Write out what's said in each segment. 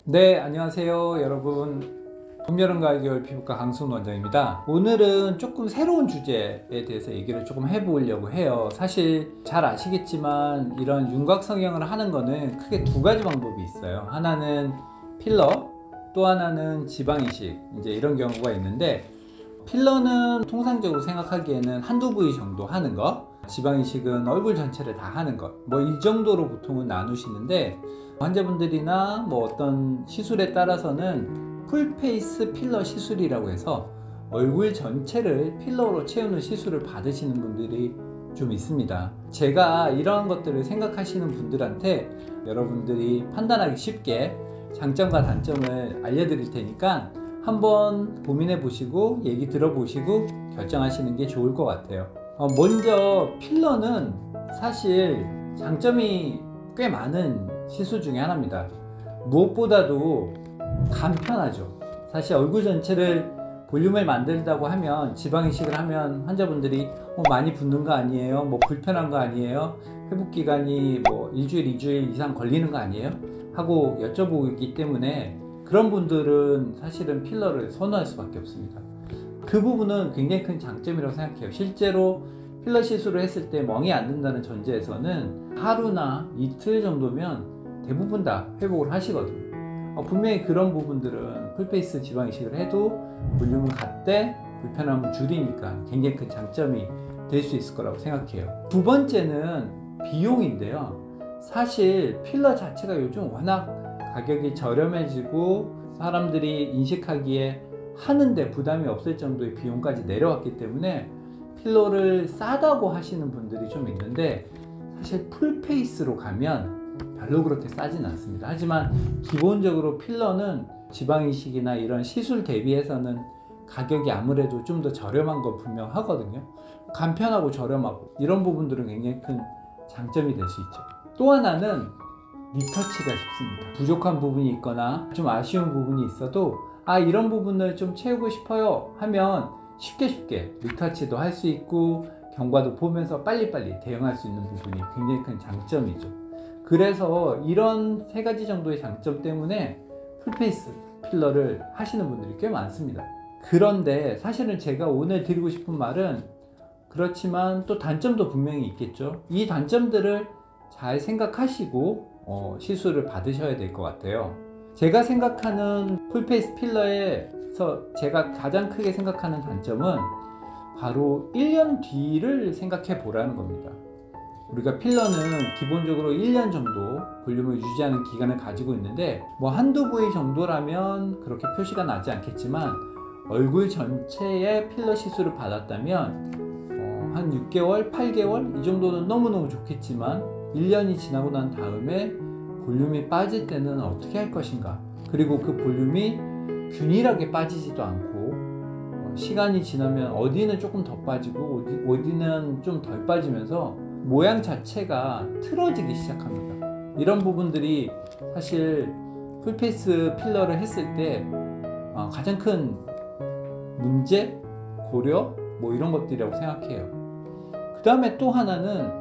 네, 안녕하세요 여러분. 봄, 여름, 가을, 겨울 피부과 강승훈 원장입니다. 오늘은 조금 새로운 주제에 대해서 얘기를 조금 해보려고 해요. 사실 잘 아시겠지만 이런 윤곽 성형을 하는 거는 크게 두 가지 방법이 있어요. 하나는 필러, 또 하나는 지방 이식, 이제 이런 경우가 있는데, 필러는 통상적으로 생각하기에는 한두 부위 정도 하는 것, 지방 이식은 얼굴 전체를 다 하는 것, 뭐 이 정도로 보통은 나누시는데, 환자분들이나 뭐 어떤 시술에 따라서는 풀페이스 필러 시술이라고 해서 얼굴 전체를 필러로 채우는 시술을 받으시는 분들이 좀 있습니다. 제가 이런 것들을 생각하시는 분들한테 여러분들이 판단하기 쉽게 장점과 단점을 알려드릴 테니까 한번 고민해 보시고 얘기 들어보시고 결정하시는 게 좋을 것 같아요. 먼저 필러는 사실 장점이 꽤 많은 시술 중에 하나입니다. 무엇보다도 간편하죠. 사실 얼굴 전체를 볼륨을 만들다고 하면, 지방 이식을 하면 환자분들이 많이 붓는 거 아니에요? 뭐 불편한 거 아니에요? 회복 기간이 뭐 일주일, 2주일 이상 걸리는 거 아니에요? 하고 여쭤보기 때문에 그런 분들은 사실은 필러를 선호할 수밖에 없습니다. 그 부분은 굉장히 큰 장점이라고 생각해요. 실제로 필러 시술을 했을 때 멍이 안 든다는 전제에서는 하루나 이틀 정도면 대부분 다 회복을 하시거든요. 분명히 그런 부분들은 풀페이스 지방 이식을 해도 볼륨을 갖되 불편함을 줄이니까 굉장히 큰 장점이 될 수 있을 거라고 생각해요. 두 번째는 비용인데요. 사실 필러 자체가 요즘 워낙 가격이 저렴해지고 사람들이 인식하기에 하는데 부담이 없을 정도의 비용까지 내려왔기 때문에 필러를 싸다고 하시는 분들이 좀 있는데, 사실 풀페이스로 가면 별로 그렇게 싸진 않습니다. 하지만 기본적으로 필러는 지방 이식이나 이런 시술 대비해서는 가격이 아무래도 좀 더 저렴한 건 분명하거든요. 간편하고 저렴하고 이런 부분들은 굉장히 큰 장점이 될 수 있죠. 또 하나는 리터치가 쉽습니다. 부족한 부분이 있거나 좀 아쉬운 부분이 있어도 이런 부분을 좀 채우고 싶어요 하면 쉽게 리터치도 할 수 있고 경과도 보면서 빨리빨리 대응할 수 있는 부분이 굉장히 큰 장점이죠. 그래서 이런 세 가지 정도의 장점 때문에 풀페이스 필러를 하시는 분들이 꽤 많습니다. 그런데 사실은 제가 오늘 드리고 싶은 말은, 그렇지만 또 단점도 분명히 있겠죠. 이 단점들을 잘 생각하시고 시술을 받으셔야 될 것 같아요. 제가 생각하는 풀페이스 필러에서 제가 가장 크게 생각하는 단점은 바로 1년 뒤를 생각해 보라는 겁니다. 우리가 필러는 기본적으로 1년 정도 볼륨을 유지하는 기간을 가지고 있는데, 뭐 한두 부위 정도라면 그렇게 표시가 나지 않겠지만 얼굴 전체에 필러 시술을 받았다면 한 6개월, 8개월 이 정도는 너무너무 좋겠지만 1년이 지나고 난 다음에 볼륨이 빠질 때는 어떻게 할 것인가, 그리고 그 볼륨이 균일하게 빠지지도 않고 시간이 지나면 어디는 조금 더 빠지고 어디는 좀 덜 빠지면서 모양 자체가 틀어지기 시작합니다. 이런 부분들이 사실 풀페이스 필러를 했을 때 가장 큰 문제, 고려, 뭐 이런 것들이라고 생각해요. 그 다음에 또 하나는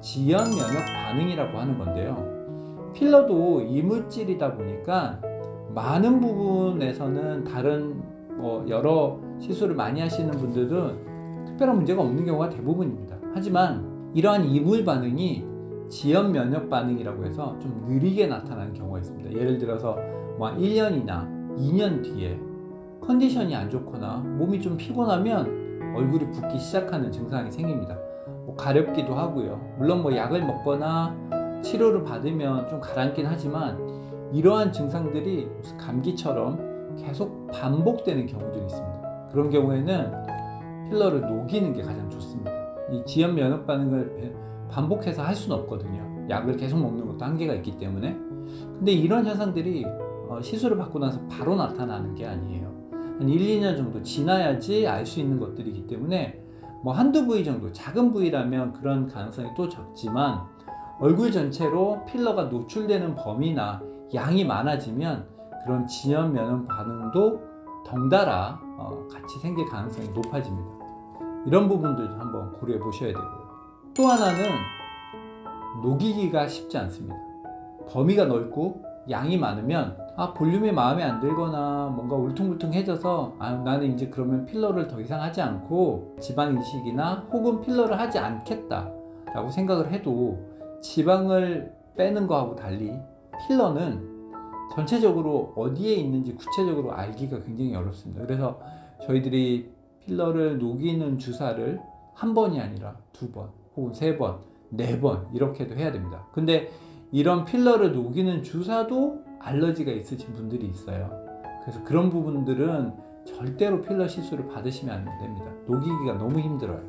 지연 면역 반응이라고 하는 건데요. 필러도 이물질이다 보니까 많은 부분에서는 다른 여러 시술을 많이 하시는 분들은 특별한 문제가 없는 경우가 대부분입니다. 하지만 이러한 이물 반응이 지연 면역 반응이라고 해서 좀 느리게 나타나는 경우가 있습니다. 예를 들어서 뭐 1년이나 2년 뒤에 컨디션이 안 좋거나 몸이 좀 피곤하면 얼굴이 붓기 시작하는 증상이 생깁니다. 뭐 가렵기도 하고요. 물론 뭐 약을 먹거나 치료를 받으면 좀 가라앉긴 하지만 이러한 증상들이 감기처럼 계속 반복되는 경우들이 있습니다. 그런 경우에는 필러를 녹이는 게 가장 좋습니다. 이 지연 면역 반응을 반복해서 할 수는 없거든요. 약을 계속 먹는 것도 한계가 있기 때문에. 근데 이런 현상들이 시술을 받고 나서 바로 나타나는 게 아니에요. 한 1, 2년 정도 지나야지 알 수 있는 것들이기 때문에 뭐 한두 부위 정도, 작은 부위라면 그런 가능성이 또 적지만 얼굴 전체로 필러가 노출되는 범위나 양이 많아지면 그런 지연 면역 반응도 덩달아 같이 생길 가능성이 높아집니다. 이런 부분들도 한번 고려해 보셔야 되고요. 또 하나는 녹이기가 쉽지 않습니다. 범위가 넓고 양이 많으면 볼륨이 마음에 안 들거나 뭔가 울퉁불퉁해져서 나는 이제 그러면 필러를 더 이상 하지 않고 지방 이식이나 혹은 필러를 하지 않겠다 라고 생각을 해도 지방을 빼는 거하고 달리 필러는 전체적으로 어디에 있는지 구체적으로 알기가 굉장히 어렵습니다. 그래서 저희들이 필러를 녹이는 주사를 한 번이 아니라 2번 혹은 3번, 4번 이렇게도 해야 됩니다. 근데 이런 필러를 녹이는 주사도 알러지가 있으신 분들이 있어요. 그래서 그런 부분들은 절대로 필러 시술을 받으시면 안 됩니다. 녹이기가 너무 힘들어요.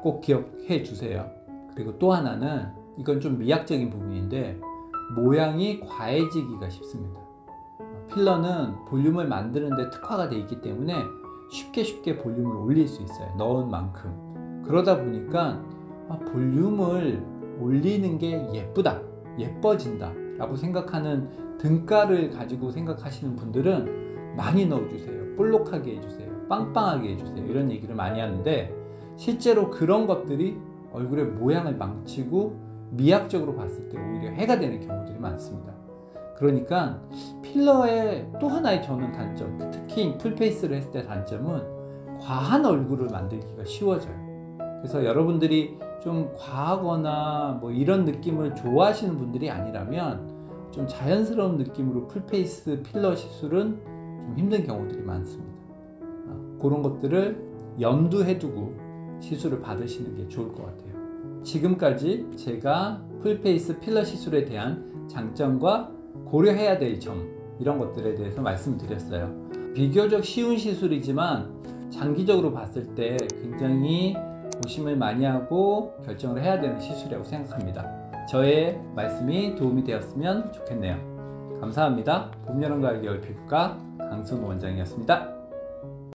꼭 기억해 주세요. 그리고 또 하나는 이건 좀 미학적인 부분인데 모양이 과해지기가 쉽습니다. 필러는 볼륨을 만드는 데 특화가 되어 있기 때문에 쉽게 볼륨을 올릴 수 있어요. 넣은 만큼. 그러다 보니까 볼륨을 올리는 게 예쁘다, 예뻐진다 라고 생각하는 등가를 가지고 생각하시는 분들은 많이 넣어주세요. 볼록하게 해주세요. 빵빵하게 해주세요. 이런 얘기를 많이 하는데 실제로 그런 것들이 얼굴의 모양을 망치고 미학적으로 봤을 때 오히려 해가 되는 경우들이 많습니다. 그러니까 필러의 또 하나의 저는 단점, 특히 풀페이스를 했을 때 단점은 과한 얼굴을 만들기가 쉬워져요. 그래서 여러분들이 좀 과하거나 뭐 이런 느낌을 좋아하시는 분들이 아니라면 좀 자연스러운 느낌으로 풀페이스 필러 시술은 좀 힘든 경우들이 많습니다. 그런 것들을 염두해 두고 시술을 받으시는 게 좋을 것 같아요. 지금까지 제가 풀페이스 필러 시술에 대한 장점과 고려해야 될 점 이런 것들에 대해서 말씀드렸어요. 비교적 쉬운 시술이지만 장기적으로 봤을 때 굉장히 고심을 많이 하고 결정을 해야 되는 시술이라고 생각합니다. 저의 말씀이 도움이 되었으면 좋겠네요. 감사합니다. 봄, 여름, 가을, 겨울 피부과 강순우 원장이었습니다.